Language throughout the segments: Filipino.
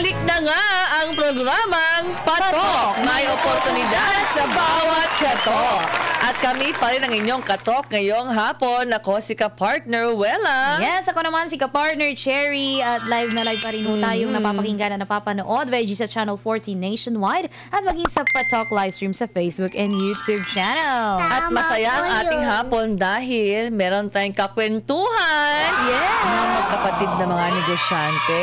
Bumalik na nga ang programang Patok. May oportunidad sa bawat katok. At kami pa rin ang inyong katok ngayong hapon. Ako si ka-partner Wella. Yes, ako naman si ka-partner Cherry. At live na live pa rin tayong napapakinggan at napapanood via sa Channel 14 nationwide at maging sa Patok livestream sa Facebook and YouTube channel. At masaya ang ating hapon dahil meron tayong kakwentuhan ng magkapatid na mga negosyante.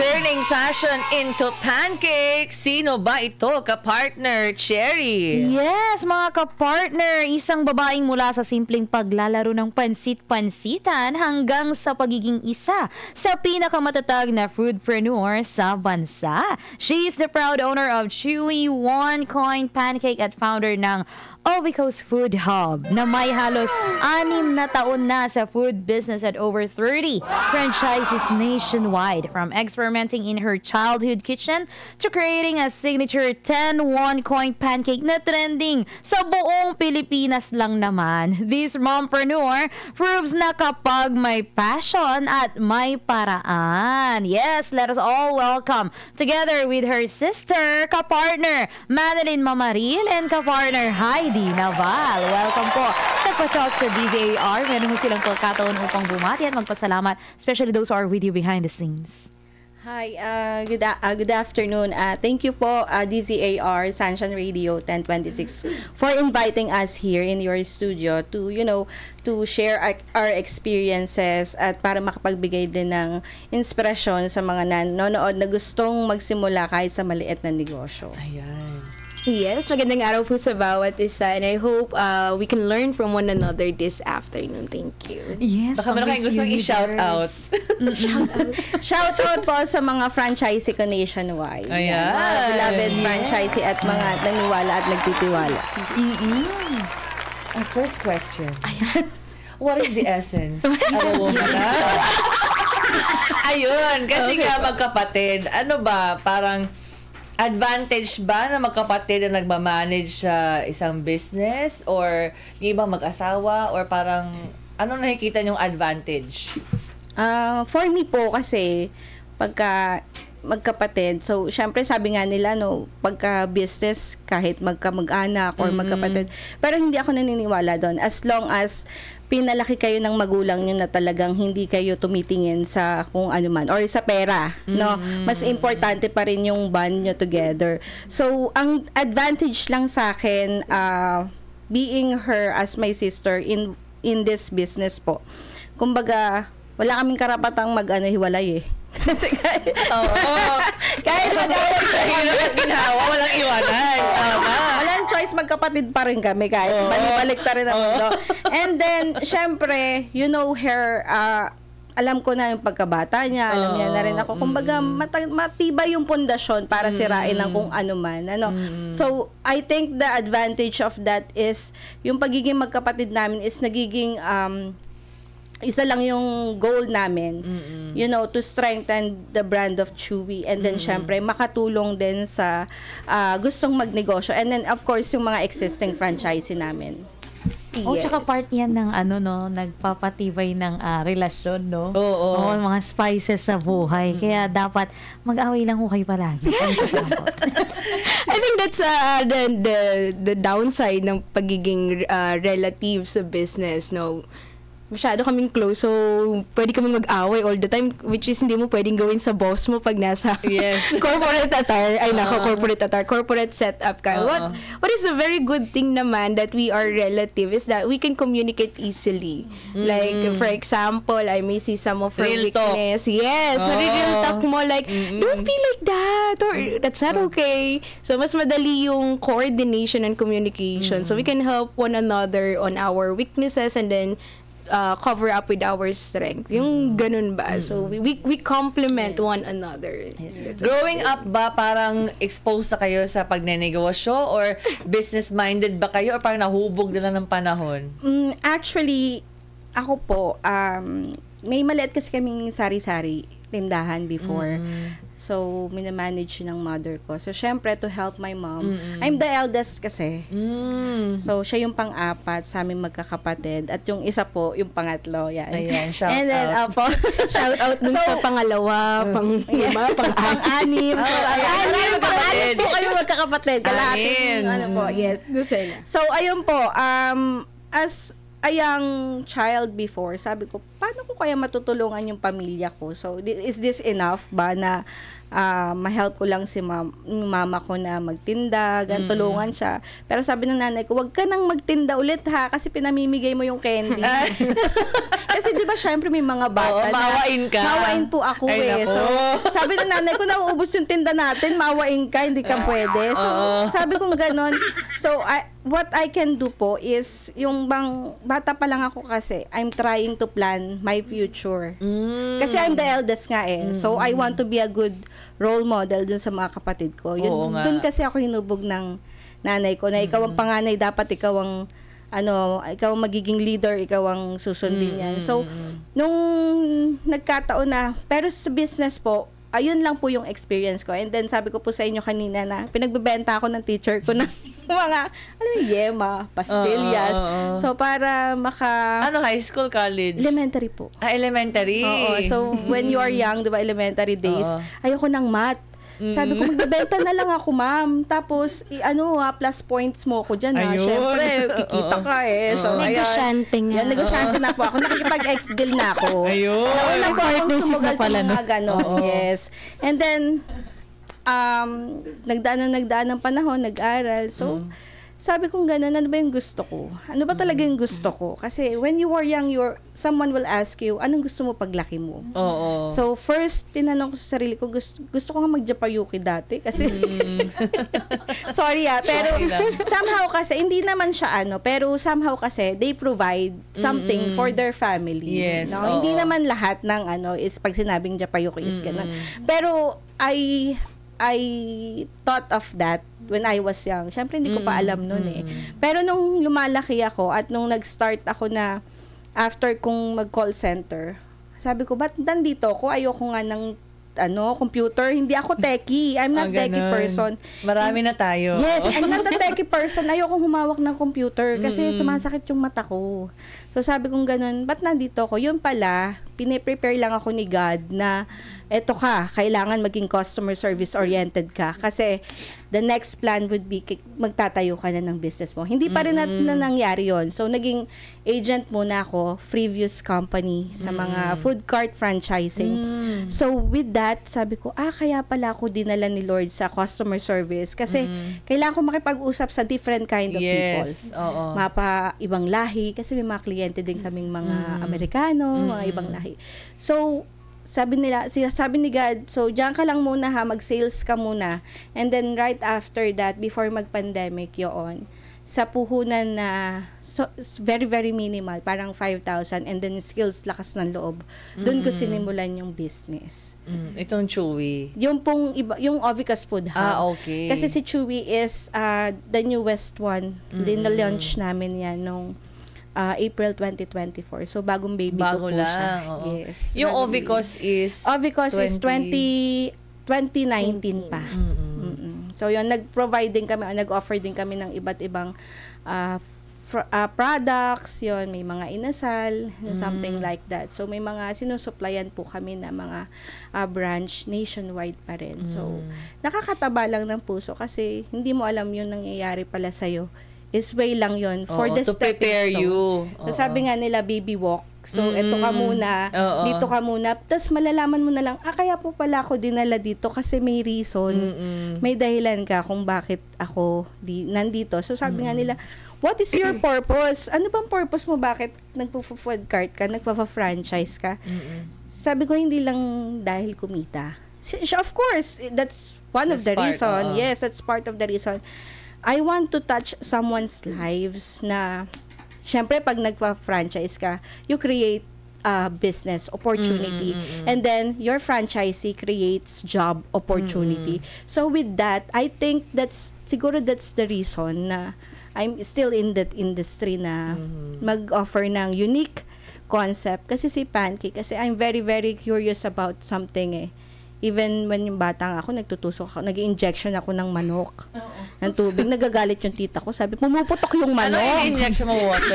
Turning passion into pancake. Sino ba ito, ka-partner Cherry? Yes, mga ka-partner, isang babaeng mula sa simpleng paglalaro ng pansit-pansitan hanggang sa pagiging isa sa pinakamatatag na foodpreneur sa bansa. She is the proud owner of Chewy One Coin Pancake at founder ng Ovicos Food Hub na may halos 6 na taon na sa food business at over 30 franchises nationwide. From experimenting in her childhood kitchen to creating a signature 10 one-coin pancake na trending sa buong Pilipinas lang naman. This mompreneur proves na kapag may passion at may paraan. Yes, let us all welcome together with her sister, ka-partner Madeline Mamaril and ka-partner Heidi Naval. Welcome po sa Patok sa DZAR. Meron mo silang pagkataon upang bumati at magpasalamat, especially those who are with you behind the scenes. Hi, good afternoon. Thank you po, DZAR, Sunshine Radio 1026, for inviting us here in your studio to, to share our experiences at para makapagbigay din ng inspirasyon sa mga nanonood na gustong magsimula kahit sa maliit na negosyo. Ayan. Yes, magandang araw po sa bawat isa, and I hope we can learn from one another this afternoon. Thank you. Yes, baka meron kayong gustong i-shout out. Shout out po sa mga franchisee ko nationwide. Ayan. Mga beloved franchisee at mga naniwala at nagtitiwala. Our first question. What is the essence of a woman? Ayun, kasi nga magkapatid. Ano ba, parang advantage ba na magkapatid na nagmamanage sa isang business or yung ibang mag-asawa or parang ano nakikita niyong advantage? For me po kasi pagka magkapatid, so syempre sabi nga nila pagka business kahit magkamag-anak or magkapatid, pero hindi ako naniniwala doon as long as pinalaki kayo ng magulang nyo na talagang hindi kayo tumitingin sa kung ano man or sa pera, no? Mas importante pa rin yung bond nyo together. So ang advantage lang sa akin being her as my sister in this business po, kumbaga wala kaming karapatang hiwalay eh. Kasi kahit mag-away kayo at ginawa, walang iwanan. Walang choice, magkapatid pa rin kami kahit balik ta rin ang mundo. And then, syempre, you know her, alam ko na yung pagkabata niya, alam niya na rin ako. Kumbaga, matibay yung pundasyon para sirain ng kung ano man. So, I think the advantage of that is, yung pagiging magkapatid namin is nagiging isa lang yung goal namin, to strengthen the brand of Chewy, and then syempre makatulong din sa gustong magnegosyo, and then of course yung mga existing franchisee namin. Oh, tsaka part yan ng nagpapatibay ng relasyon, no? Oo. Mga spices sa buhay. Kaya dapat mag-away lang kayo palagi. I think that's the downside ng pagiging relative sa business, no? Masyado kaming close, so pwede kaming mag-away all the time, which is hindi mo pwedeng gawin sa boss mo pag nasa corporate setup ka. What is a very good thing naman that we are relative is that we can communicate easily. Like, for example, I may see some of her Real weakness. Talk. Yes, real talk mo like, don't be like that, or that's not okay. So, mas madali yung coordination and communication. So, we can help one another on our weaknesses and then cover up with our strength. Yung ganun ba? So, we complement one another. Growing up ba, parang exposed na kayo sa pagnenegosyo or business-minded ba kayo or parang nahubog na lang ng panahon? Actually, ako po, may maliit kasi kaming sari-sari tindahan before. So, minamanage yun ng mother ko. So, syempre, to help my mom. I'm the eldest kasi. So, siya yung pang-apat sa aming magkakapatid. At yung isa po, yung pangatlo. Yan. Ayan, shout And then, out. Shout out dun sa pangalawa, pang-lima, pang-anim. So, pang-anim po kayo magkakapatid. Kalahating, Anim. yes. Lucena. So, ayun po, as a young child before, sabi ko, paano ko kaya matutulungan yung pamilya ko? So, is this enough ba na ma-help ko lang si mama ko na magtinda, tulungan siya. Pero sabi ng nanay ko, wag ka nang magtinda ulit ha, kasi pinamimigay mo yung candy. Kasi di ba syempre may mga bata na maawain ka. Maawain po ako. Ay, So, sabi ng nanay ko, nauubos yung tinda natin, maawain ka, hindi ka pwede. So, sabi kong ganon. So, what I can do po is, yung bang, bata pa lang ako kasi, I'm trying to plan my future. Kasi I'm the eldest nga eh. So, I want to be a good role model dun sa mga kapatid ko. Dun kasi ako hinubog ng nanay ko, na ikaw ang panganay, dapat ikaw ang ikaw ang magiging leader, ikaw ang susundin yan. So, nung nagkataon na, pero sa business po, ayun lang po yung experience ko. And then, sabi ko po sa inyo kanina na pinagbebenta ako ng teacher ko ng mga, yema, pastillas. So, para high school, college? Elementary po. Elementary. Oo. So, when you are young, diba, elementary days, ayoko ng math. Sabi ko, magbebenta na lang ako, ma'am. Tapos, plus points mo ko dyan, ha. Siyempre, kikita ka eh. So, Negosyante nga. Yan, negosyante na po ako. Nakikipag-ex-deal na ako. Ayun. Nauna po akong sumugal sa mga ganon. Yes. And then, nagdaan ng panahon, nag-aral. So, sabi kong gano'n, ano ba yung gusto ko? Ano ba talaga yung gusto ko? Kasi when you are young, someone will ask you, anong gusto mo paglaki mo? Oo. So, first, tinanong ko sa sarili ko, gusto ko nga mag-Japayuki dati. Kasi, sorry pero somehow kasi, hindi naman siya pero somehow kasi, they provide something for their family. Yes. No? Hindi naman lahat ng is pag sinabing Japayuki is gano'n. Pero, I thought of that when I was young. Siyempre, hindi ko pa alam nun eh. Pero nung lumalaki ako at nung nag-start ako na after kong mag-call center, sabi ko, ba't nandito ako? Ayoko nga ng computer. Hindi ako techie. I'm not techie person. Marami na tayo. Yes, I'm not a techie person. Ayoko humawak ng computer kasi sumasakit yung mata ko. So sabi kong ganun, ba't nandito ako? Yun pala, piniprepare lang ako ni God na eto ka, kailangan maging customer service oriented ka. Kasi the next plan would be magtatayo ka na ng business mo. Hindi pa rin na nangyari yon. So naging agent muna ako, previous company sa mga food cart franchising. So with that, sabi ko, kaya pala ako dinala ni Lord sa customer service kasi kailangan ko makipag-usap sa different kind of people. Oo. Mapa ibang lahi kasi may mga kliyente din kaming mga Amerikano, mga ibang lahi. So sabi ni God, so diyan ka lang muna ha, mag-sales ka muna. And then right after that, before mag-pandemic yun, sa puhunan na very, very minimal, parang 5,000, and then skills, lakas ng loob. Doon ko sinimulan yung business. Itong Chewy. Yung pong yung Ovicas Food Hub. Okay. Kasi si Chewy is the newest one. Din-launch namin yan nung April 2024. So, bagong baby Bago ko po lang, siya. oo. Yes. Yung Ovicos is? Ovicos is 2019 pa. So, yun, nag-offer din kami ng iba't ibang products, yun, may mga inasal, something like that. So, may mga sinusuplayan po kami na mga branch nationwide pa rin. So, nakakataba lang ng puso kasi hindi mo alam yun nangyayari pala sa'yo. Is way lang yon for the to stepping prepare stone. you. So, sabi nga nila, baby walk. So, eto ka muna, dito ka muna. Tapos, malalaman mo na lang, kaya po pala ako dinala dito kasi may reason. May dahilan ka kung bakit ako nandito. So, sabi nga nila, what is your purpose? Ano bang purpose mo? Bakit nagpo-food cart ka? Nagpa-franchise ka? Sabi ko, hindi lang dahil kumita. Of course, that's one of the reason. Yes, that's part of the reason. I want to touch someone's lives na, syempre, pag nagpa-franchise ka, you create business opportunity. And then, your franchisee creates job opportunity. So, with that, I think siguro that's the reason na I'm still in that industry na mag-offer ng unique concept. Kasi si Pancake, kasi I'm very, very curious about something eh. Even when yung bata ako, nagtutusok ako, nag-injection ako ng manok, ng tubig. Nagagalit yung tita ko. Sabi, pumuputok yung Ano manok. in-injection mo water?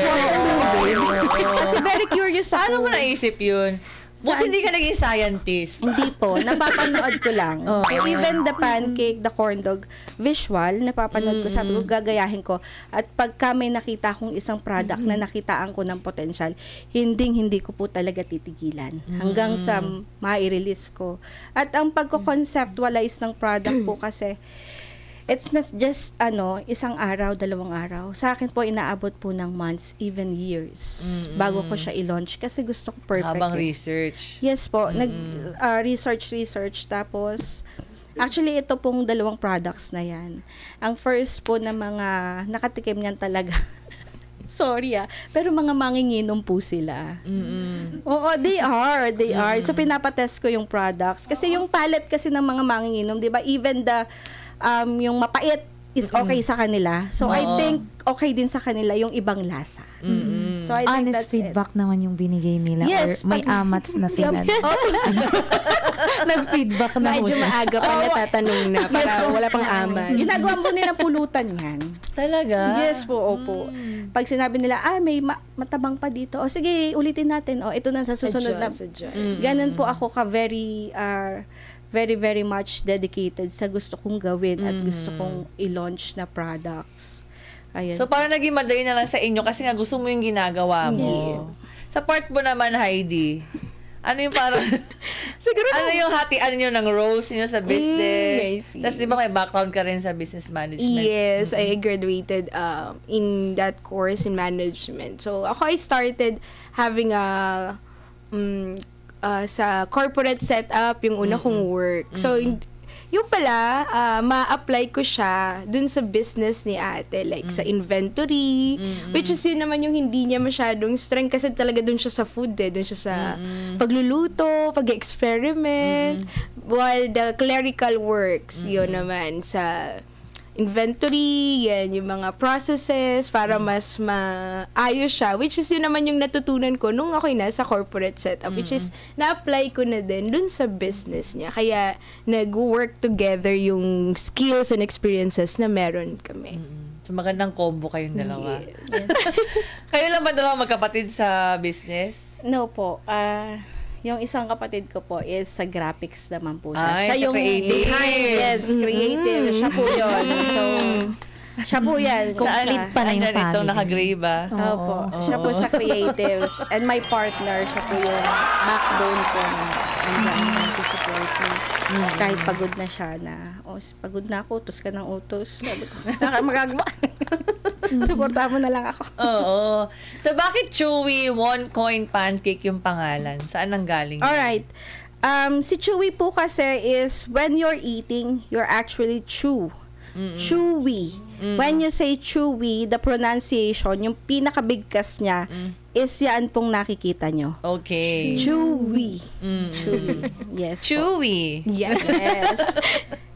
Kasi very curious ako. Paano mo naisip yun? Buti hindi ka naging scientist. Hindi po. Napapanood ko lang. Oh. So, even the pancake, the corn dog, visual, napapanood ko. Sabi ko, gagayahin ko. At pagka may nakita akong isang product na nakitaan ko ng potential, hindi ko po talaga titigilan. Hanggang sa mai-release ko. At ang pagko-conceptualize ng product po kasi, it's not just isang araw, 2 araw. Sa akin po inaabot po ng months, even years bago ko siya i-launch kasi gusto ko perfect. Habang eh. research. Yes po, research tapos actually ito pong 2 products na 'yan. Ang first po na mga nakatikim niyan talaga. Sorry pero mga manginginom po sila. Oo, they are. So pinapatest ko yung products kasi yung palette kasi ng mga manginginom, 'di ba? Even the yung mapait is okay sa kanila. So, I think okay din sa kanila yung ibang lasa. So, I think Honest that's feedback naman yung binigay nila Yes, or may amats na sila. Nag-feedback na Medyo ho. maaga pa natatanong na para wala pang aman. Ginagawa po nila pulutan yan. Talaga? Yes po, opo. Pag sinabi nila, may matabang pa dito. O sige, ulitin natin. O ito na sa susunod na. Adjust. Ganun po ako very, very much dedicated sa gusto kong gawin at gusto kong i-launch na products. Ayun. So, parang naging madali na lang sa inyo kasi nga gusto mo yung ginagawa mo. Yes. Sa part mo naman, Heidi, ano yung parang, Siguro ano yung hatian nyo ng roles nyo sa I business? see. Tapos di ba may background ka rin sa business management? Yes, I graduated in that course in management. So, ako I started having sa corporate setup, yung una kong work. So, yung pala, ma-apply ko siya dun sa business ni ate. Like, sa inventory. Which is yun naman yung hindi niya masyadong strength. Kasi talaga dun siya sa food Dun siya sa pagluluto, pag-experiment. While the clerical works, yun naman sa inventory, yan, yung mga processes para mas maayos siya, which is yun naman yung natutunan ko nung ako'y nasa corporate setup, which is na-apply ko na din dun sa business niya. Kaya nag-work together yung skills and experiences na meron kami. So, magandang combo kayong dalawa. Yes. Kayo lang ba dalawa magkapatid sa business? No po. Yung isang kapatid ko po is sa graphics naman po siya. Ay, Siya sa yung creative. behind. Yes, creative. Siya po yun. So, siya po yan. Complete pa na yung Andyan itong family. naka-gray ba? Opo. Siya po sa creatives. And my partner, siya po yung backbone ko na andyan to support me. Kahit pagod na siya na, pagod na ako, utos ka ng utos. Sabi ko, magagawa. Suportahan mo na lang ako. Oo. So, bakit Chewy One Coin Pancake yung pangalan? Saan ang galing? Alright. Si chewy po kasi is when you're eating, you're actually chew. Chewy. When you say chewy, the pronunciation, yung pinakabigkas niya, is yan pong nakikita nyo. Okay. Chewy. Chewy. Yes. po. Chewy. Yes.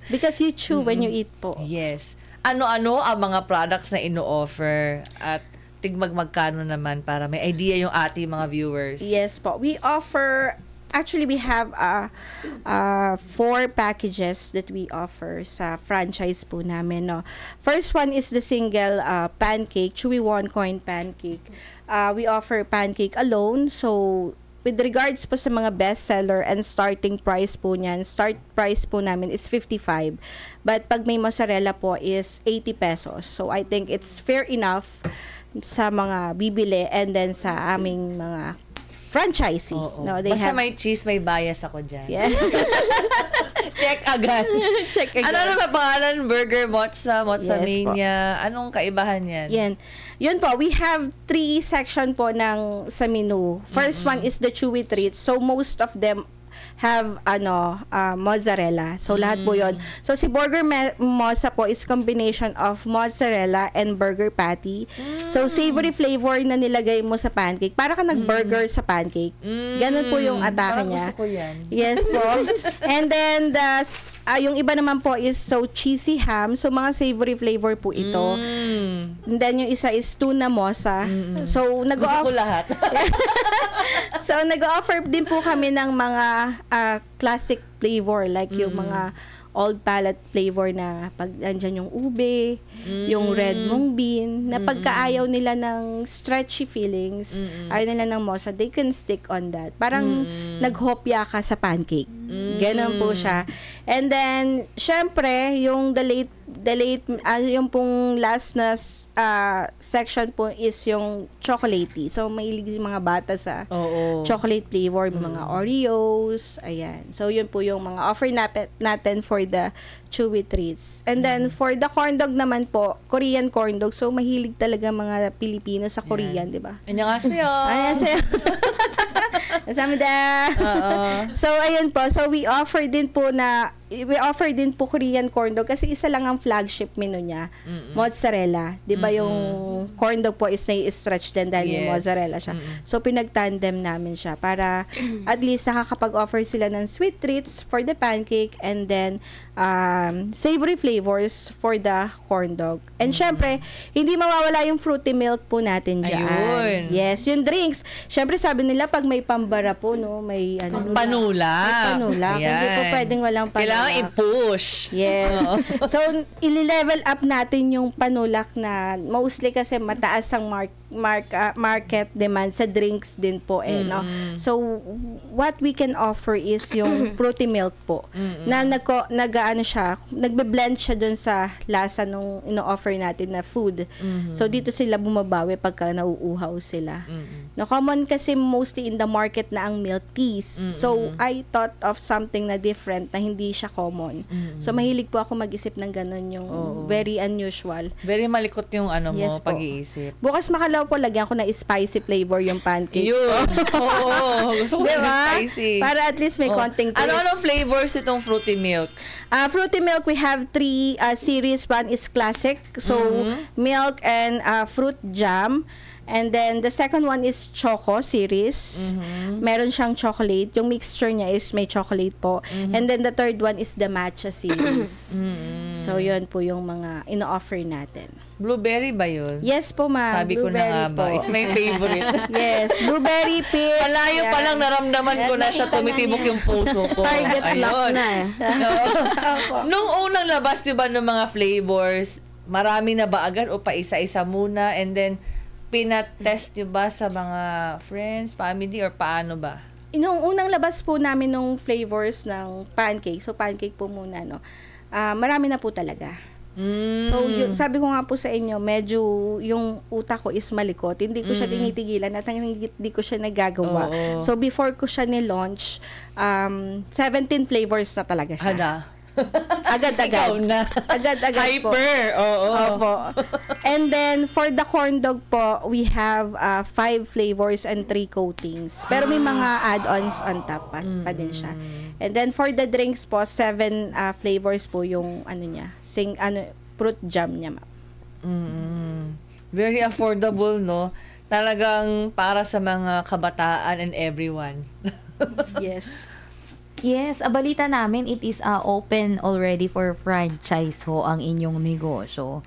Because you chew when you eat po. Yes. Ano-ano ang mga products na ino-offer at tigmagmagkano naman para may idea yung ating mga viewers? Yes po. We offer, actually we have 4 packages that we offer sa franchise po namin. No? First one is the single pancake, Chewy One Coin Pancake. We offer pancake alone. So, with regards po sa mga bestseller and starting price po niyan, start price po namin is 55. But pag may mozzarella po is 80 pesos. So, I think it's fair enough sa mga bibili and then sa aming mga franchisee. Oo. No, they Basta have, may cheese, may bias ako dyan. yeah. Check agad. Check again. Ano naman pangalan? Burger, mozza Yes mania. Anong kaibahan yan? Yan. Yun po, we have 3 section po ng sa menu. First one is the chewy treats. So most of them have mozzarella. So lahat po 'yon. So si burger mozza po is combination of mozzarella and burger patty. So savory flavor na nilagay mo sa pancake. Para ka nag-burger sa pancake. Ganun po yung atake Parang niya. gusto ko yan. Yes po. And then the yung iba naman po is so cheesy ham. So, mga savory flavor po ito. And then, yung isa is tuna mosa. So, Gusto ko lahat. So, nag-offer din po kami ng mga classic flavor. Like, yung mga old palate flavor na pag andyan yung ube, yung red mung bean, na pagkaayaw nila ng stretchy feelings, ayaw nila ng mosa, they can stick on that. Parang naghopya ka sa pancake. Ganon po siya. And then, syempre, yung the late yung pong last na section po is yung chocolatey. So, mahilig yung mga bata sa chocolate flavor, mga Oreos, ayan. So, yun po yung mga offer natin for the chewy treats. And then, for the corn dog naman po, Korean corn dog. So, mahilig talaga mga Pilipino sa Korean, di ba? Annyeonghaseyo. Annyeonghaseyo. Nasamida. So, ayun po. So, we offer din po Korean corn dog kasi isa lang ang flagship menu niya. Mozzarella. Di ba yung corn dog po is na-stretch din dahil yung mozzarella siya. So, pinag-tandem namin siya para at least nakakapag-offer sila ng sweet treats for the pancake and then savory flavors for the corn dog. And syempre, hindi mawawala yung fruity milk po natin dyan. Ayun. Yes, yung drinks. Syempre, sabi nila pag may pambara po, no, may Panula. May panula. Ayan. Hindi po pwedeng walang panula. Kailangan i-push. Yes. So, ili-level up natin yung panulak na mostly kasi mataas ang market demand sa drinks din po no. So, what we can offer is yung fruity milk po. Na nagbe-blend siya dun sa lasa nung ino-offer natin na food. So, dito sila bumabawi pagka nauuhaw sila. No, common kasi mostly in the market na ang milk teas. So, I thought of something na different na hindi siya common. So, mahilig po ako mag-isip ng ganun, yung very unusual. Very malikot yung Yes po. pag-iisip. Bukas makalaw po, lagyan ko na spicy flavor yung pancake. Yun. Oo. Gusto ko Diba? spicy. Para at least may konting taste. Ano flavors itong fruity milk? Fruity milk, we have 3 series. One is classic. So, milk and fruit jam. And then, the second one is Choco series. Meron siyang chocolate. Yung mixture niya is may chocolate po. And then, the third one is the matcha series. So, yun po yung mga ino-offer natin. Blueberry ba yun? Yes po, ma'am. Sabi ko na nga ba. Po. It's my favorite. Yes. Blueberry, peach. Malayo pa lang naramdaman ko na siya tumitibok yung puso ko. Target lock na eh. Nung unang labas, diba, ng mga flavors, marami na ba agad o pa isa-isa muna? And then, pinatest nyo ba sa mga friends, family, or paano ba? Nung unang labas po namin nung flavors ng pancake, so pancake po muna, no? Marami na po talaga. So, sabi ko nga po sa inyo, medyo yung utak ko is malikot. Hindi ko siya tinitigilan at hindi ko siya nagagawa. So, before ko siya ni-launch, 17 flavors na talaga siya. Hada. Agad-agad. Ikaw na. Agad-agad po. Hyper. Oo. Opo. And then, for the corn dog po, we have 5 flavors and 3 coatings. Pero may mga add-ons on top pa din siya. And then, for the drinks po, 7 flavors po yung fruit jam niya, ma'am. Very affordable, no? Talagang para sa mga kabataan and everyone. Yes. Yes, balita namin, it is open already for franchise ho ang inyong negosyo.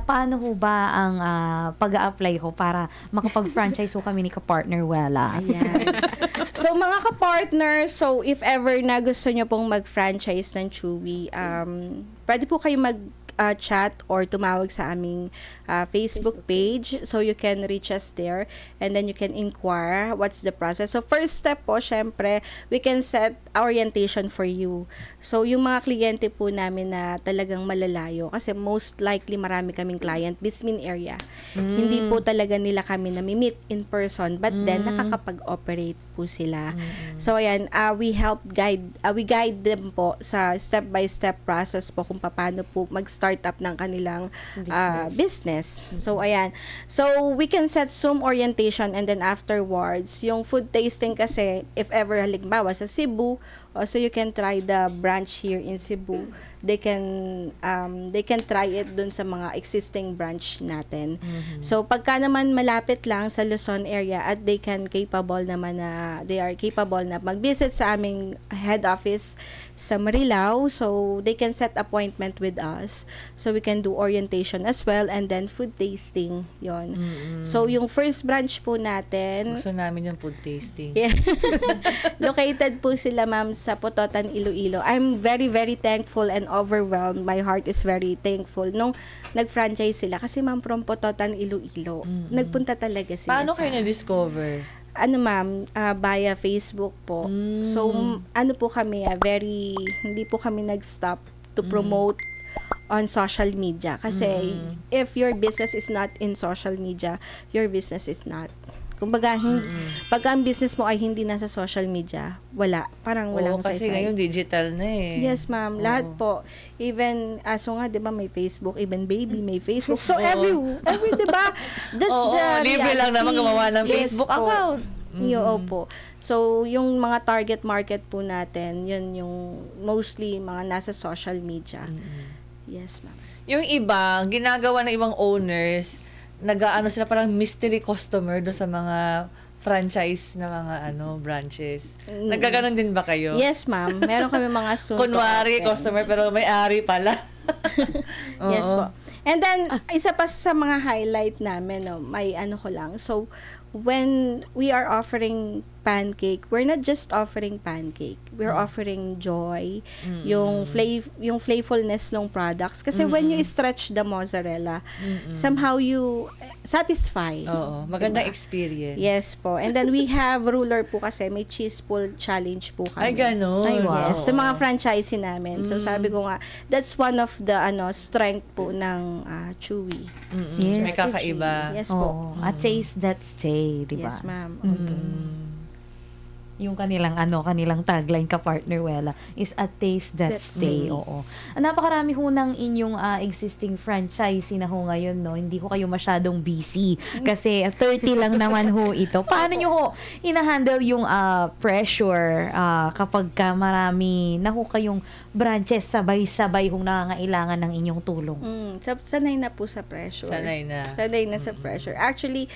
Paano ho ba ang pag-a-apply ho para makapag-franchise ho kami ni ka-partner Wella? Ayan. So, mga ka-partner, so if ever na gusto nyo pong mag-franchise ng Chewy, pwede po kayo chat or tumawag sa aming Facebook page. So, you can reach us there and then you can inquire what's the process. So, first step po, syempre, we can set orientation for you. So, yung mga kliyente po namin na talagang malalayo kasi most likely marami kaming client, Bismin area. Hindi po talaga nila kami nami-meet in person but then nakakapag-operate po sila. So, ayan, we guide them po sa step-by-step process po kung paano po mag-start up ng kanilang business. So, ayan. So, we can set Zoom orientation and then afterwards, yung food tasting kasi, if ever halimbawa sa Cebu Also, you can try the branch here in Cebu. They can try it dun sa mga existing branch natin. So, pagka naman malapit lang sa Luzon area at they are capable na mag-visit sa aming head office sa Marilao, so they can set appointment with us. So, we can do orientation as well and then food tasting. Yon. So, yung first branch po natin, Gusto namin yung food tasting. yeah. Located po sila, ma'am, sa Pototan, Iloilo. I'm very, very thankful and overwhelmed. My heart is very thankful nung nag-franchise sila. Kasi, ma'am, from Pototan, Iloilo, nagpunta talaga sila Paano kayo na-discover? Ano, ma'am, via Facebook po. So, ano po kami, hindi po kami nag-stop to promote on social media. Kasi, if your business is not in social media, your business is not. Kumbaga, pag ang business mo ay hindi nasa social media, wala. Parang walang kasi saysay. ngayon digital na eh. Yes, ma'am. Lahat po. Even, aso nga, di ba, may Facebook. Even baby, may Facebook. So, every di ba? That's the libre lang naman gumawa ng Facebook account. Po. So, yung mga target market po natin, yun yung mostly mga nasa social media. Yes, ma'am. Yung iba, ginagawa ng ibang owners, nag-aano sila parang mystery customer do sa mga franchise na mga branches. Nagkaganon din ba kayo? Yes, ma'am. Meron kami mga soon Kunwari, customer, pero may-ari pala. Yes po. And then, isa pa sa mga highlight namin, may ko lang. So, when we are offering pancake, we're not just offering pancake. We're offering joy, yung flavorfulness ng products. Kasi when you stretch the mozzarella, somehow you satisfy. Oo, magandang experience. Yes po. And then we have ruler po kasi, may cheese pull challenge po kami. Ay, ganon. Ay, wow. Yes, sa mga franchisee namin. So, sabi ko nga, that's one of the strength po ng Chewy. Yes. May kakaiba. Yes po. Oo. A taste that stay, di ba? Yes, ma'am. Yung kanilang tagline ka-partner Wella is a taste that stay. Oo. Napakarami ho ng inyong existing franchisee na ho ngayon, no? Hindi ho kayo masyadong busy kasi 30 lang naman ho ito. Paano nyo ho ina-handle yung pressure kapag marami na ho kayong branches sabay-sabay hong nangangailangan ng inyong tulong? Sanay na po sa pressure. Sanay na. Sanay na sa pressure. Actually,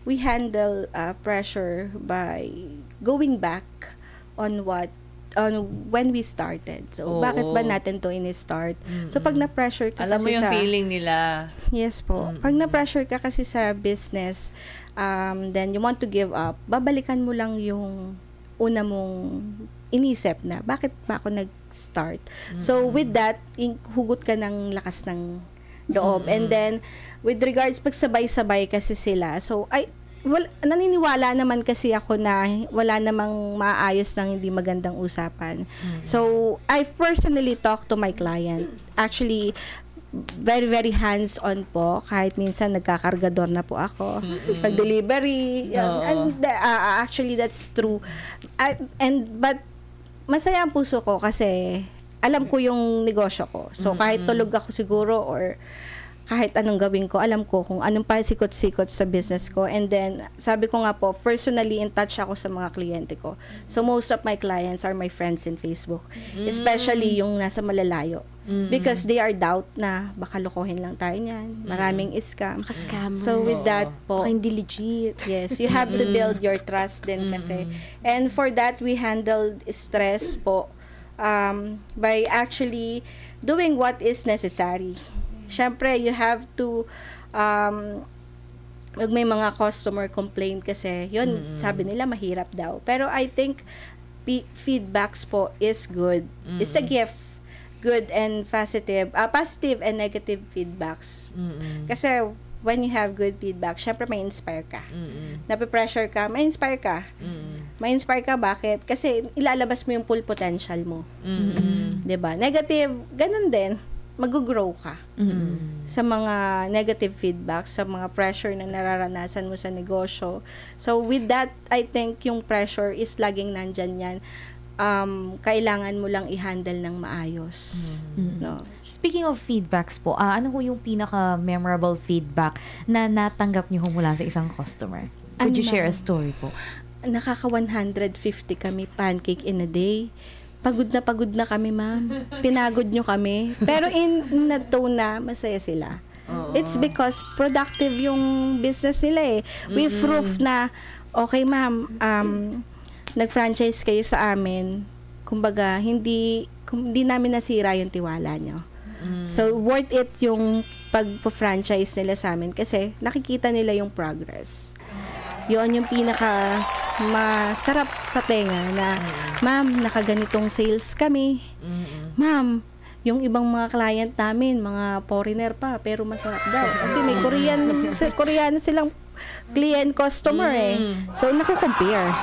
we handle pressure by going back on when we started. So, bakit ba natin to ini-start? So, pag na-pressure ka Alam mo kasi yung feeling nila. Yes po. Pag na-pressure ka kasi sa business, then you want to give up, babalikan mo lang yung una mong inisip na, bakit ba ako nag-start? So, with that, hugot ka ng lakas ng loob. And then, with regards, pag sabay-sabay kasi sila, so, naniniwala naman kasi ako na wala namang maayos ng hindi magandang usapan. So, I personally talk to my client. Actually, very, very hands-on po. Kahit minsan nagkakargador na po ako. Pag-delivery. Actually, that's true. But, masaya ang puso ko kasi alam ko yung negosyo ko. So, kahit tulog ako siguro or kahit anong gawin ko, alam ko kung anong pasikot-sikot sa business ko. And then, sabi ko nga po, personally in touch ako sa mga kliyente ko. So, most of my clients are my friends in Facebook. Especially yung nasa malalayo. Because they are doubt na baka lokohin lang tayo niyan. Maraming scam. Scam. So, with that po, Hindi legit. yes, you have to build your trust din kasi. And for that, we handled stress po by actually doing what is necessary. Siyempre, you have to may mga customer complaint kasi yun, sabi nila mahirap daw. Pero I think feedbacks po is good. It's a gift. Good and positive and negative feedbacks. Kasi when you have good feedback, syempre may inspire ka. Nape-pressure ka, may inspire ka. May inspire ka, bakit? Kasi ilalabas mo yung full potential mo. 'Di ba? Negative, ganun din. Mag-grow ka sa mga negative feedback, sa mga pressure na nararanasan mo sa negosyo. So, with that, I think yung pressure is laging nandyan yan. Kailangan mo lang i-handle ng maayos. No? Speaking of feedbacks po, ano ho yung pinaka-memorable feedback na natanggap niyo ho mula sa isang customer? Could you share a story po? Nakaka 150 kami pancake in a day. pagod na kami, ma'am. Pinagod nyo kami. Pero in na tone na, masaya sila. It's because productive yung business nila eh. We proof na, okay ma'am, nag-franchise kayo sa amin. Kumbaga, hindi namin nasira yung tiwala nyo. So, worth it yung pag-franchise nila sa amin kasi nakikita nila yung progress. Yun yung pinaka masarap sa tenga na, ma'am, nakaganitong sales kami. Ma'am, yung ibang mga client namin, mga foreigner pa, pero masarap daw. Kasi may Koreano silang client customer eh. So, naku-compare.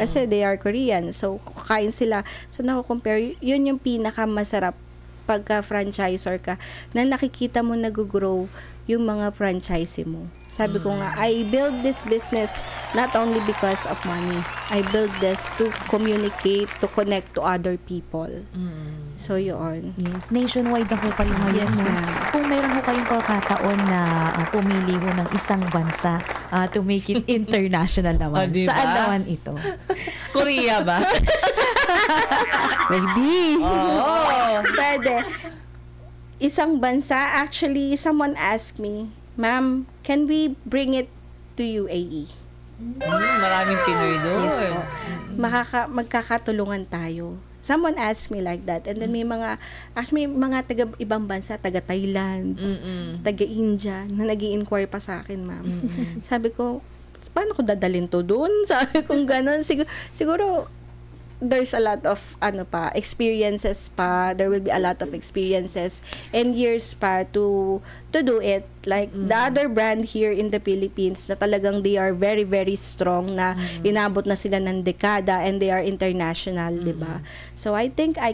Kasi they are Korean. So, kakain sila. So, naku-compare. Yun yung pinaka masarap pagka-franchisor ka na nakikita mo nag-grow yung mga franchisee mo. Sabi ko nga, I build this business not only because of money. I build this to communicate, to connect to other people. So, yun. Yes. Nationwide na ho kayo ngayon. Yes, no? ma'am. Kung meron ho kayong pagkakataon na pumili ho ng isang bansa to make it international naman. Diba? Saan naman ito? Korea ba? Maybe. Oo. Pwede. Isang bansa, actually, someone asked me, ma'am, can we bring it to UAE? Maraming Pinoy doon. Yes po. Magkakatulungan tayo. Someone asked me like that. And then may mga, actually may mga ibang bansa, taga Thailand, taga India, na nag-i-inquire pa sa akin, ma'am. Sabi ko, paano ko dadalhin to doon? Sabi ko gano'n. Siguro, there's a lot of experiences pa. There will be a lot of experiences and years pa to do it. Like the other brand here in the Philippines na talagang they are very, very strong na inabot na sila ng dekada and they are international, di ba? So I think we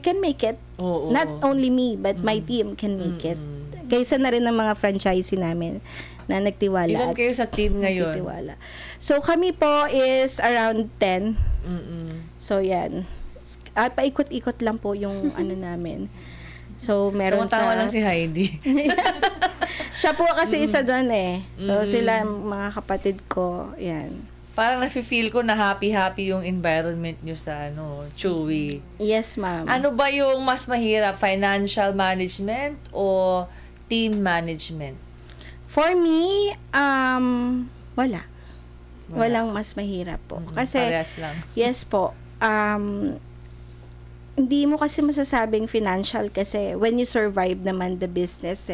can make it. Not only me, but my team can make it. Kaysa na rin ng mga franchisee namin na nagtiwala. Ilan kayo sa team ngayon? Nagtiwala. So, kami po is around 10. So, yan. Paikot-ikot lang po yung namin. So, meron Tumatawa lang si Heidi. Siya po kasi isa doon eh. So, sila mga kapatid ko. Yan. Parang nafe-feel ko na happy-happy yung environment nyo sa Chewy. Yes, ma'am. Ano ba yung mas mahirap? Financial management o team management? For me, wala. Walang mas mahirap po. Kasi, parehas lang. yes po. Hindi mo kasi masasabing financial kasi when you survive naman the business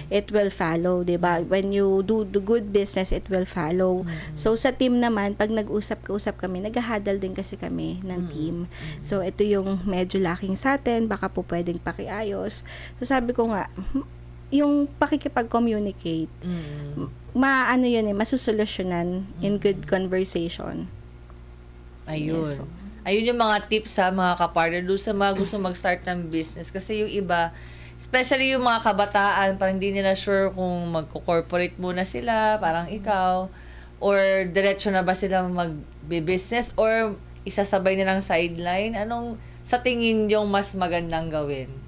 it will follow, 'di ba? When you do the good business, it will follow. So sa team naman, pag nag-usap kami, nag-huddle din kasi kami ng team. So ito yung medyo lacking sa atin, baka po pwedeng pakiayos. So sabi ko nga, yung pakikipag-communicate, yun masusolusyonan in good conversation. Ayun. Yes, ayun yung mga tips sa mga kapartner doon sa mga gusto mag-start ng business. Kasi yung iba, especially yung mga kabataan, parang hindi nila sure kung magko-corporate muna sila, parang ikaw, or diretso na ba sila mag-business, or isasabay nilang sideline. Anong sa tingin yung mas magandang gawin?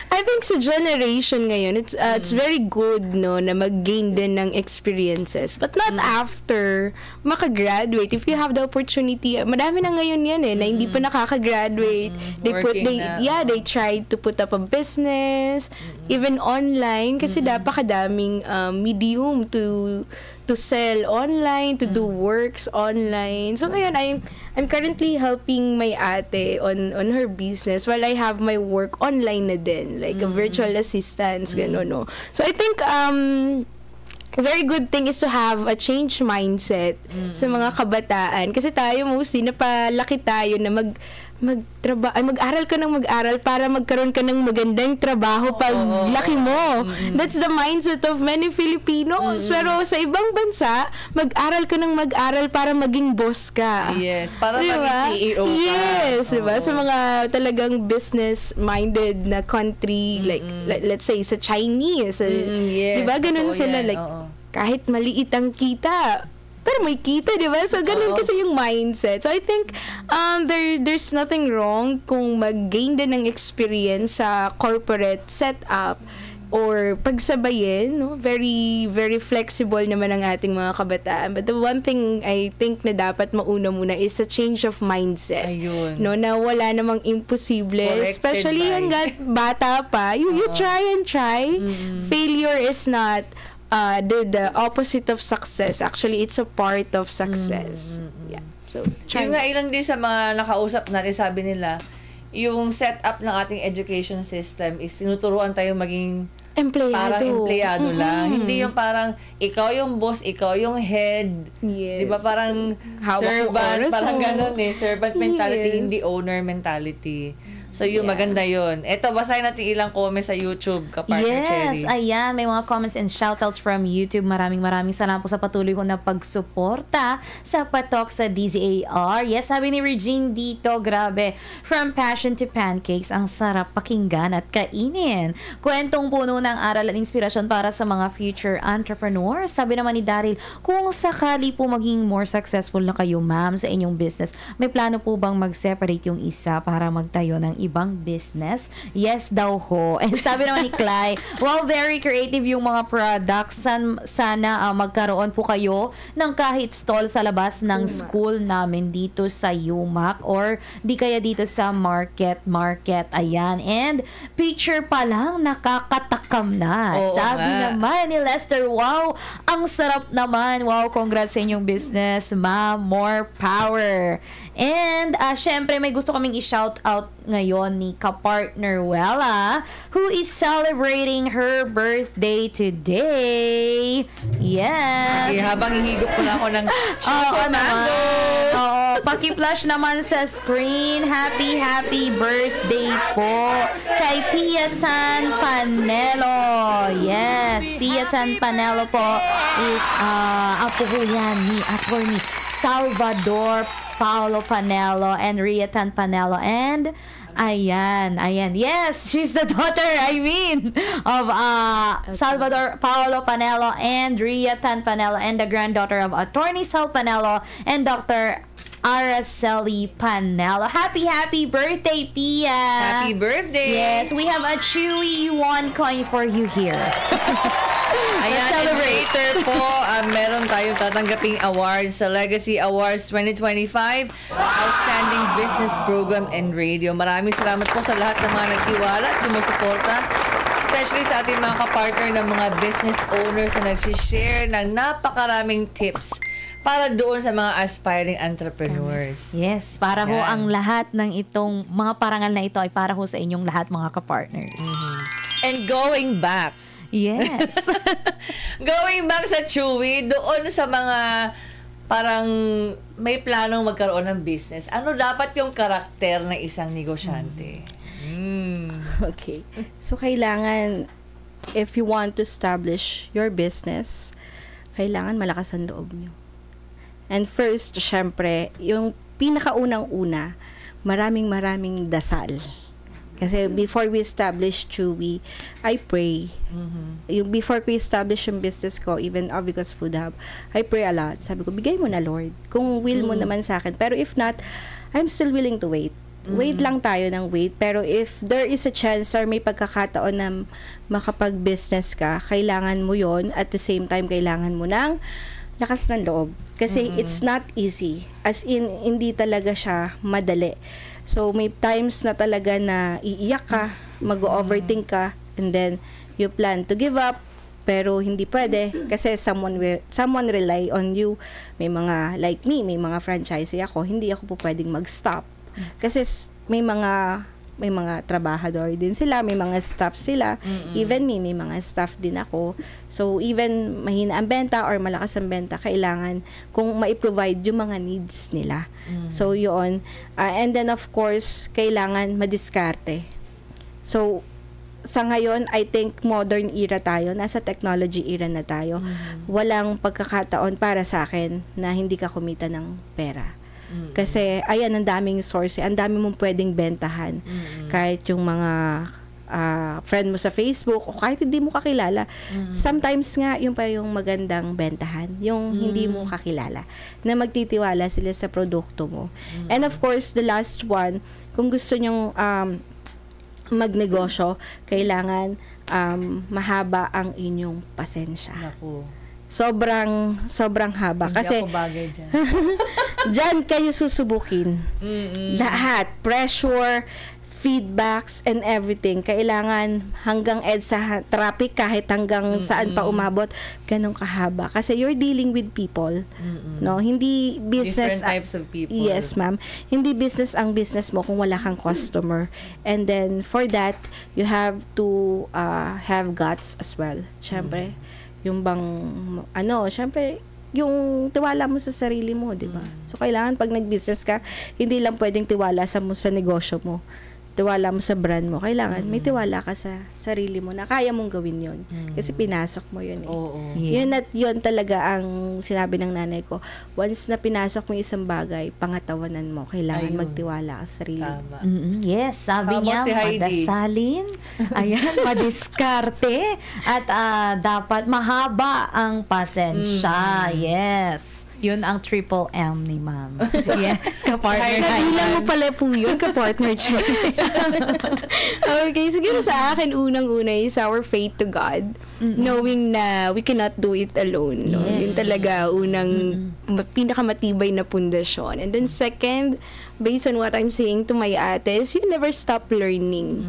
I think sa generation ngayon, it's very good na mag-gain din ng experiences. But not after makagraduate. If you have the opportunity, madami na ngayon yan na hindi pa nakaka-graduate. They try to put up a business, even online, kasi napakadaming medium to sell online, to do works online. So ngayon, I'm currently helping my ate on her business while I have my work online na din, like a virtual assistance, gano'n, no. So I think a very good thing is to have a change mindset sa mga kabataan, kasi tayo mostly napalaki tayo na mag-aral ka ng mag-aral para magkaroon ka ng magandang trabaho pag laki mo. That's the mindset of many Filipinos. Pero sa ibang bansa, mag-aral ka ng mag-aral para maging boss ka. Yes, para diba? maging CEO ka. Yes, diba? Sa mga talagang business-minded na country, like let's say sa Chinese, yes, diba? Ganun sila, yan. like, kahit maliit ang kita, pero may kita, di ba? So, ganun kasi yung mindset. So, I think there's nothing wrong kung mag-gain din ng experience sa corporate setup or pagsabayin, no? Very, very flexible naman ang ating mga kabataan. But the one thing I think na dapat mauna muna is a change of mindset. Ayun. No, na wala namang imposible. Corrected Especially by. hanggat bata pa. You try and try. Failure is not the opposite of success. Actually, it's a part of success. Yeah. So, Yung nga ilang din sa mga nakausap natin, sabi nila, yung setup ng ating education system is tinuturuan tayo maging parang empleyado lang. Hindi yung parang ikaw yung boss, ikaw yung head. Yes. Di ba parang Hawak mo servant, oras parang mo. ganun servant mentality, Yes. hindi owner mentality. So yung maganda yun. Eto, basahin natin ilang comments sa YouTube, Kapartner Cherry. Yes, ayan, may mga comments and shoutouts from YouTube. Maraming salamat po sa patuloy ko na pagsuporta sa patok sa DZAR. Yes, sabi ni Regine dito, grabe, from passion to pancakes, ang sarap pakinggan at kainin. Kwentong puno ng aral at inspirasyon para sa mga future entrepreneurs. Sabi naman ni Daryl, kung sakali po maging more successful na kayo, ma'am, sa inyong business, may plano po bang mag-separate yung isa para magtayo ng ibang business? Yes daw ho. And sabi naman ni Clay, wow, very creative yung mga products. Sana magkaroon po kayo ng kahit stall sa labas ng school namin dito sa UMAC or di kaya dito sa market. Ayan. And picture pa lang nakakatakam na. Oo Sabi nga. naman ni Lester, wow, ang sarap naman. Wow, congrats sa inyong business, ma'am. More power. And syempre may gusto kaming i-shout out ngayon ni kapartner Wella, who is celebrating her birthday today. Yes. Okay, habang hihigop ko na ako ng Oo Choco naman. Mango. Oo, paki-flash naman sa screen. Happy birthday po kay Piatan Panelo. Yes, Piatan Panelo po is apo po yan ni attorney Salvador Paulo Panelo and Riatan Panelo, and ayan. Yes, she's the daughter, of Salvador Paulo Panelo and Riatan Panelo, and the granddaughter of Attorney Sal Panelo and Dr. Araceli Panelo. Happy birthday, Pia! Happy birthday! Yes, we have a Chewy 1 coin for you here. Ayan, and later po, meron tayong tatanggaping award sa Legacy Awards 2025 Outstanding Business Program and Radio. Maraming salamat po sa lahat ng mga nagtiwala at sumusuporta, especially sa ating mga kapartner ng mga business owners na nagsishare ng napakaraming tips para doon sa mga aspiring entrepreneurs. Yes, para ho ang lahat ng itong mga parangal na ito ay para ho sa inyong lahat, mga kapartners. And going back, Yes. going back sa Chewy, doon sa mga parang may planong magkaroon ng business, ano dapat yung karakter ng isang negosyante? Okay. So, kailangan, if you want to establish your business, kailangan malakas ang loob nyo. And first, syempre, yung pinakaunang-una, maraming dasal. Kasi before we establish Chewy, I pray. Yung before ko establish yung business ko, even Avicos Food Hub, I pray a lot. Sabi ko, bigay mo na, Lord. Kung will mo naman sa akin. Pero if not, I'm still willing to wait. Wait lang tayo ng wait. Pero if there is a chance or may pagkakataon na makapag-business ka, kailangan mo yon. At the same time, kailangan mo ng lakas ng loob. Kasi it's not easy. As in, hindi talaga siya madali. So, may times na talaga na iiyak ka, mag-overthink ka, and then you plan to give up, pero hindi pwede kasi someone rely on you. May mga, like me, may mga franchisee ako, hindi ako po pwedeng mag-stop. Kasi may mga trabahador din sila, may mga staff sila. Even me, may mga staff din ako. So, even mahina ang benta or malakas ang benta, kailangan kung ma-provide yung mga needs nila. So, yun. And then, of course, kailangan madiskarte. So, sa ngayon, I think modern era tayo, nasa technology era na tayo. Walang pagkakataon para sa akin na hindi ka kumita ng pera. Kasi, ayan, ang daming source, ang dami mong pwedeng bentahan. Kahit yung mga friend mo sa Facebook, o kahit hindi mo kakilala. Sometimes nga, yung pa yung magandang bentahan, yung hindi mo kakilala, na magtitiwala sila sa produkto mo. And of course, the last one, kung gusto nyong magnegosyo, kailangan mahaba ang inyong pasensya. Naku. Sobrang haba. Hindi Kasi ako bagay dyan. dyan kayo susubukin. Lahat. Pressure, feedbacks, and everything. Kailangan hanggang EDSA traffic, kahit hanggang saan pa umabot, ganun kahaba. Kasi you're dealing with people. No? Hindi business. Different types of people. Yes, ma'am. Hindi business ang business mo kung wala kang customer. And then, for that, you have to have guts as well. Siyempre, yung bang, siyempre, yung tiwala mo sa sarili mo, di ba? So, kailangan pag nag-business ka, hindi lang pwedeng tiwala sa negosyo mo. Tiwala mo sa brand mo. Kailangan may tiwala ka sa sarili mo na kaya mong gawin yun. Kasi pinasok mo yun. Oo. Yun talaga ang sinabi ng nanay ko. Once na pinasok mo isang bagay, pangatawanan mo. Kailangan magtiwala ka sa sarili mo. Tama. Yes, sabi How niya, about si Heidi? madasalin, ayan, madiskarte, at dapat mahaba ang pasensya. Yes. Yun ang triple M ni ma'am. Yes, kapartner. Nabilang mo pala po yun, ka-partner check. Okay, siguro sa akin, unang-una is our faith to God. Knowing na we cannot do it alone. No? Yes. Yun talaga, pinakamatibay na pundasyon. And then second, based on what I'm saying to my ate, is you never stop learning.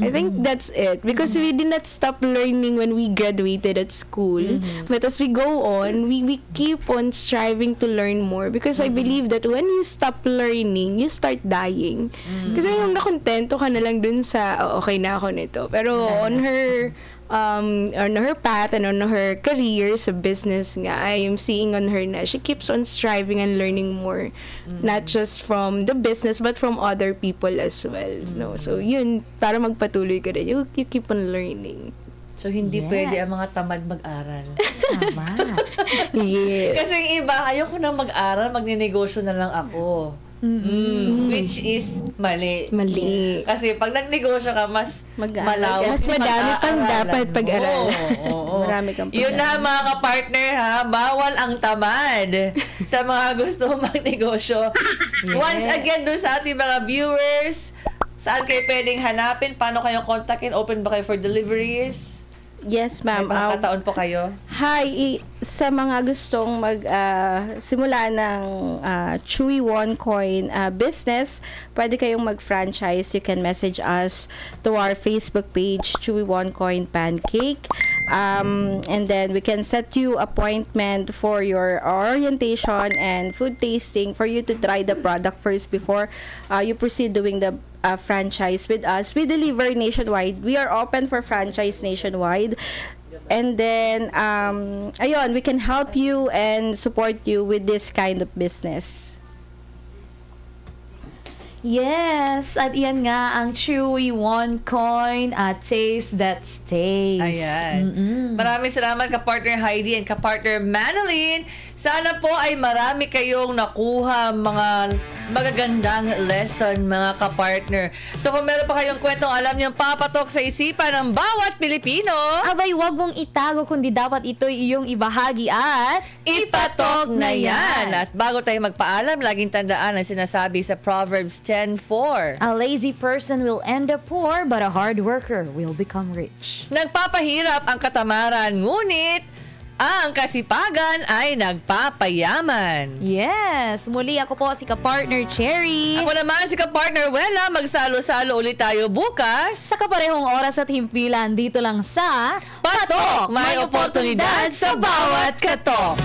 I think that's it. Because we did not stop learning when we graduated at school. But as we go on, we keep on striving to learn more. Because I believe that when you stop learning, you start dying. Kasi yung nakontento ka na lang dun sa, okay na ako nito. Pero on her path and on her career sa business nga, I am seeing on her na she keeps on striving and learning more. Not just from the business, but from other people as well. No? So, yun, para magpatuloy ka rin, you keep on learning. So, hindi pwede ang mga tamad mag-aral. Tama. Yes. Kasi yung iba, ayoko na mag-aral, magninegosyo na lang ako. Which is mali. Mali. Kasi pag nagnegosyo ka, mas Mag-aaral malawak. Mas yung madami pang pag-aaralan dapat mo. pag-aralan. Oo. Marami kang Yun na mga ka-partner ha, bawal ang tamad sa mga gusto magnegosyo. Once again, doon sa ating mga viewers, saan kayo pwedeng hanapin? Paano kayong kontakin? Open ba kayo for deliveries? Yes, May ma'am. mga kataon po kayo? Hi, sa mga gustong simula ng Chewy One Coin business, pwede kayong mag-franchise. You can message us to our Facebook page, Chewy One Coin Pancake. And then we can set you appointment for your orientation and food tasting for you to try the product first before you proceed doing the franchise with us. We deliver nationwide. We are open for franchise nationwide. And then, ayun, we can help you and support you with this kind of business. Yes, at yan nga ang Chewy One Coin at Taste That Stays. Ayan. Maraming salamat ka-partner Heidi and ka-partner Manalyn. Sana po ay marami kayong nakuha mga magagandang lesson mga ka-partner. So kung meron pa kayong kwentong alam niyong papatok sa isipan ng bawat Pilipino, Abay, wag mong itago kundi dapat ito'y iyong ibahagi at ipatok na yan. At bago tayo magpaalam, laging tandaan ang sinasabi sa Proverbs 10:4. A lazy person will end up poor, but a hard worker will become rich. Nagpapahirap ang katamaran, ngunit ang kasipagan ay nagpapayaman. Yes! Muli ako po si ka-partner Cherry. Ako naman si ka-partner Wella. Magsalo-salo ulit tayo bukas. Sa kaparehong oras at himpilan dito lang sa Patok! May oportunidad sa bawat katok.